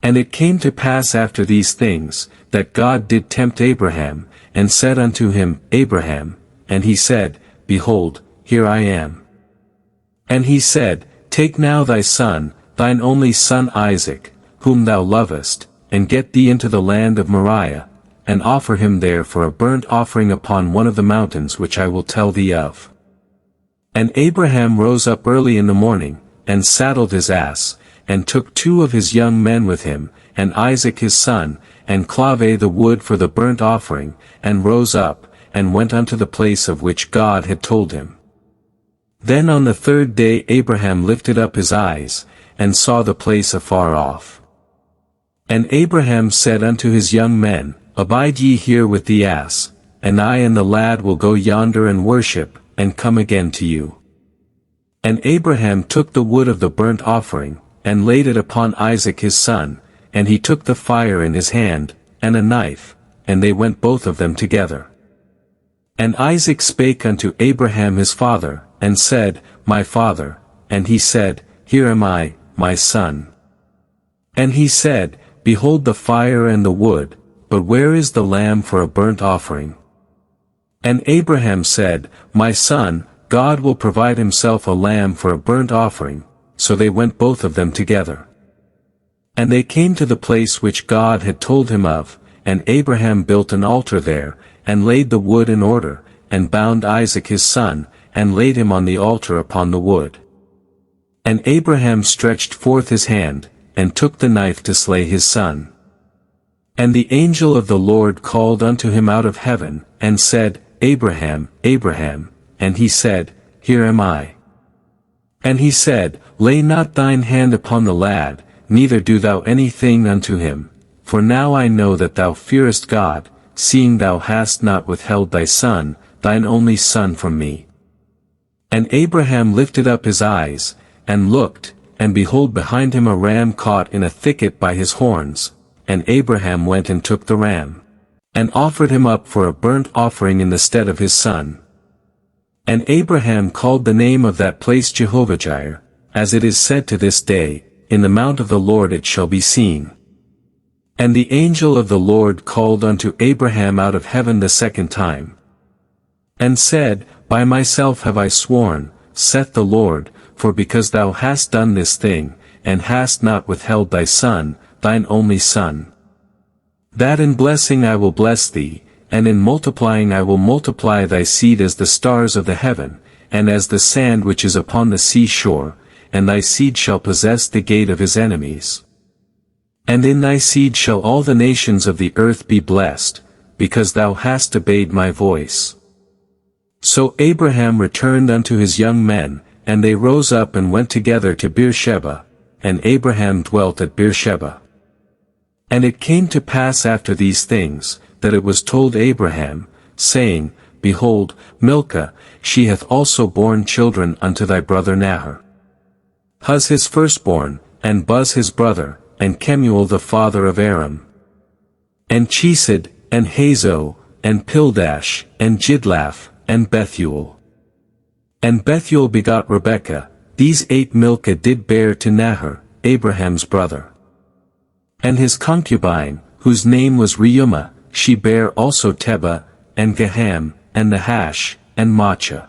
And it came to pass after these things, that God did tempt Abraham, and said unto him, Abraham, and he said, Behold, here I am. And he said, Take now thy son, thine only son Isaac, whom thou lovest, and get thee into the land of Moriah, and offer him there for a burnt offering upon one of the mountains which I will tell thee of. And Abraham rose up early in the morning, and saddled his ass, and took 2 of his young men with him, and Isaac his son, and clave the wood for the burnt offering, and rose up, and went unto the place of which God had told him. Then on the 3rd day Abraham lifted up his eyes, and saw the place afar off. And Abraham said unto his young men, Abide ye here with the ass, and I and the lad will go yonder and worship, and come again to you. And Abraham took the wood of the burnt offering, and laid it upon Isaac his son, and he took the fire in his hand, and a knife, and they went both of them together. And Isaac spake unto Abraham his father, and said, My father, and he said, Here am I, my son. And he said, Behold the fire and the wood, but where is the lamb for a burnt offering? And Abraham said, My son, God will provide himself a lamb for a burnt offering. So they went both of them together. And they came to the place which God had told him of, and Abraham built an altar there, and laid the wood in order, and bound Isaac his son, and laid him on the altar upon the wood. And Abraham stretched forth his hand, and took the knife to slay his son. And the angel of the Lord called unto him out of heaven, and said, Abraham, Abraham, and he said, Here am I. And he said, Lay not thine hand upon the lad, neither do thou anything unto him, for now I know that thou fearest God, seeing thou hast not withheld thy son, thine only son from me. And Abraham lifted up his eyes, and looked, and behold behind him a ram caught in a thicket by his horns, and Abraham went and took the ram, and offered him up for a burnt offering in the stead of his son. And Abraham called the name of that place Jehovah Jireh, as it is said to this day, In the mount of the Lord it shall be seen. And the angel of the Lord called unto Abraham out of heaven the 2nd time, and said, By myself have I sworn, saith the Lord, for because thou hast done this thing, and hast not withheld thy son, thine only son, that in blessing I will bless thee, and in multiplying I will multiply thy seed as the stars of the heaven, and as the sand which is upon the sea shore, and thy seed shall possess the gate of his enemies. And in thy seed shall all the nations of the earth be blessed, because thou hast obeyed my voice. So Abraham returned unto his young men, and they rose up and went together to Beersheba, and Abraham dwelt at Beersheba. And it came to pass after these things, that it was told Abraham, saying, Behold, Milcah, she hath also borne children unto thy brother Nahor. Huz his firstborn, and Buz his brother, and Kemuel the father of Aram. And Chesed, and Hazo, and Pildash, and Jidlaph, and Bethuel. And Bethuel begot Rebekah. These 8 Milcah did bear to Nahor, Abraham's brother. And his concubine, whose name was Reumah, she bare also Tebah, and Gaham, and Nahash, and Maachah.